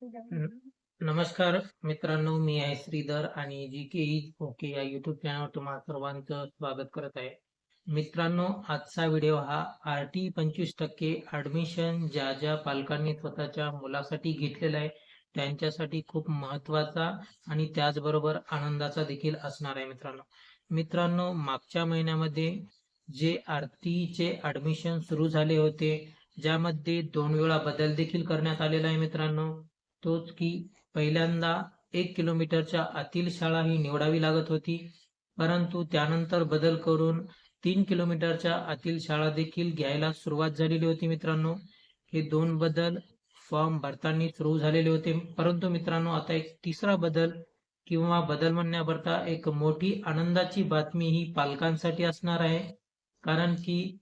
न- नमस्कार मित्रांनो, मी आहे श्रीधर आणि जी के ओके या युट्यूब चॅनलवर तुम्हा सर्वांचं स्वागत करत आहे. मित्रांनो, आजचा व्हिडिओ हा RT 25% ऍडमिशन ज्या ज्या पालकांनी स्वतःच्या मुलासाठी घेतलेला आहे त्यांच्यासाठी खूप महत्वाचा आणि त्याचबरोबर आनंदाचा देखील असणार आहे. मित्रांनो, मागच्या महिन्यामध्ये जे RTचे ऍडमिशन सुरू झाले होते, ज्यामध्ये 2 वेळा बदल देखील करण्यात आलेला आहे. मित्रांनो, तोच की पहिल्यांदा 1 किलोमीटरच्या आतील शाळा ही निवडावी लागत होती, परंतु त्यानंतर बदल करून 3 किलोमीटरच्या आतील शाळा देखील घ्यायला सुरुवात झालेली होती. मित्रांनो, हे 2 बदल फॉर्म भरताना सुरू झालेले होते, परंतु मित्रांनो आता एक तिसरा बदल किंवा बदल म्हणण्याकरता एक मोठी आनंदाची बातमी ही पालकांसाठी असणार आहे. कारण की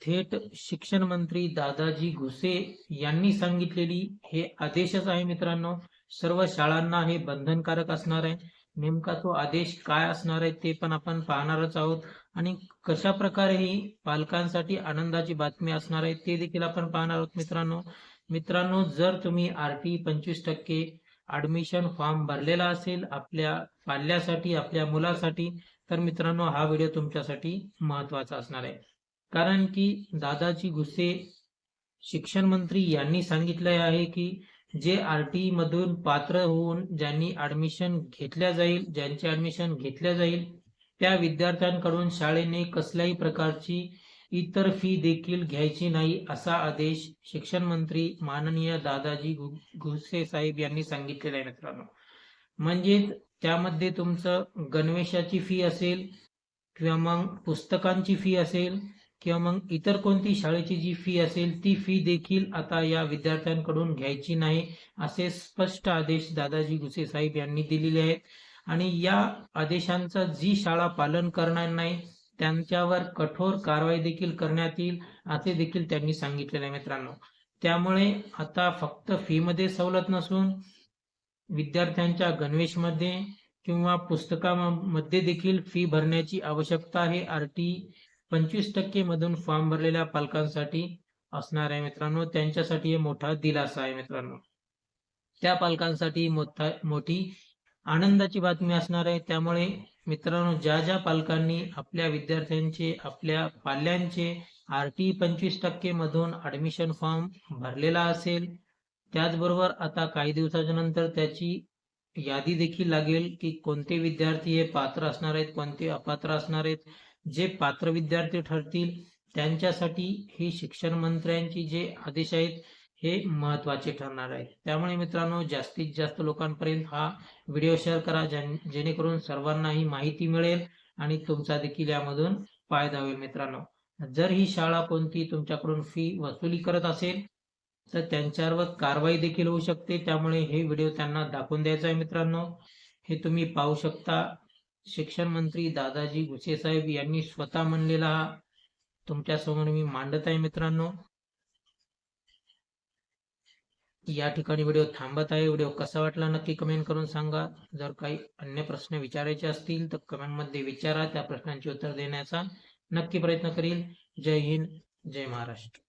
थेट शिक्षण मंत्री दादाजी भुसे यांनी सांगितलेली हे आदेशच आहे. मित्रांनो, सर्व शाळांना हे बंधनकारक असणार आहे. नेमका तो आदेश काय असणार आहे ते पण आपण पाहणारच आहोत आणि कशा प्रकारे ही पालकांसाठी आनंदाची बातमी असणार आहे ते देखील आपण पाहणार आहोत. मित्रांनो, जर तुम्ही RT 25% ऍडमिशन फॉर्म भरलेला असेल आपल्या पाल्यासाठी, आपल्या मुलासाठी, तर मित्रांनो हा व्हिडिओ तुमच्यासाठी महत्वाचा असणार आहे. कारण की दादाजी भुसे शिक्षण मंत्री यांनी सांगितले आहे की जे RT मधून पात्र होऊन ज्यांची ऍडमिशन घेतल्या जाईल त्या विद्यार्थ्यांकडून शाळेने कसल्याही प्रकारची इतर फी देखील घ्यायची नाही, असा आदेश शिक्षण मंत्री माननीय दादाजी भुसे साहेब यांनी सांगितलेला आहे. मित्रांनो, म्हणजे त्यामध्ये तुमचं गणवेशाची फी असेल किंवा मग पुस्तकांची फी असेल किंवा मग इतर कोणती शाळेची जी फी असेल ती फी देखील आता या विद्यार्थ्यांकडून घ्यायची नाही, असे स्पष्ट आदेश दादाजी भुसे साहेब यांनी दिलेले आहेत. आणि या आदेशांचा जी शाळा पालन करणार नाही त्यांच्यावर कठोर कारवाई देखील करण्यात येईल, असे देखील त्यांनी सांगितलेले आहे. मित्रांनो, त्यामुळे आता फक्त फी मध्ये सवलत नसून विद्यार्थ्यांच्या गणवेशमध्ये किंवा पुस्तकामध्ये देखील फी भरण्याची आवश्यकता आहे RT 25% मधून फॉर्म भरलेल्या पालकांसाठी असणार आहे. मित्रांनो, त्यांच्यासाठी हे मोठा दिलासा आहे. मित्रांनो, त्या पालकांसाठी मोठी आनंदाची बातमी असणार आहे. त्यामुळे मित्रांनो, ज्या ज्या पालकांनी आपल्या विद्यार्थ्यांचे, आपल्या पाल्यांचे RT 25% मधून ऍडमिशन फॉर्म भरलेला असेल, त्याचबरोबर आता काही दिवसाच्या नंतर त्याची यादी देखील लागेल की कोणते विद्यार्थी हे पात्र असणार आहेत, कोणते अपात्र असणार आहेत. जे पात्र विद्यार्थी ठरतील त्यांच्यासाठी हे शिक्षण मंत्र्यांची जे आदेश आहेत हे महत्वाचे ठरणार आहेत. त्यामुळे मित्रांनो, जास्तीत जास्त लोकांपर्यंत हा व्हिडिओ शेअर करा, जेणेकरून सर्वांना ही माहिती मिळेल आणि तुमचा देखील यामधून फायदा होईल. मित्रांनो, जर ही शाळा कोणती तुमच्याकडून फी वसुली करत असेल तर त्यांच्यावर कारवाई देखील होऊ शकते. त्यामुळे हे व्हिडिओ त्यांना दाखवून द्यायचा आहे. मित्रांनो, हे तुम्ही पाहू शकता, शिक्षण मंत्री दादाजी भुसे साहेब यांनी स्वतः म्हणलेला तुमच्या समोर मी मांडत आहे. मित्रांनो, या ठिकाणी व्हिडिओ थांबत आहे. व्हिडिओ कसा वाटला नक्की कमेंट करून सांगा. जर काही अन्य प्रश्न विचारायचे असतील तर कमेंट मध्ये विचारा, त्या प्रश्नांची उत्तर देण्याचा नक्की प्रयत्न करील. जय हिंद, जय महाराष्ट्र.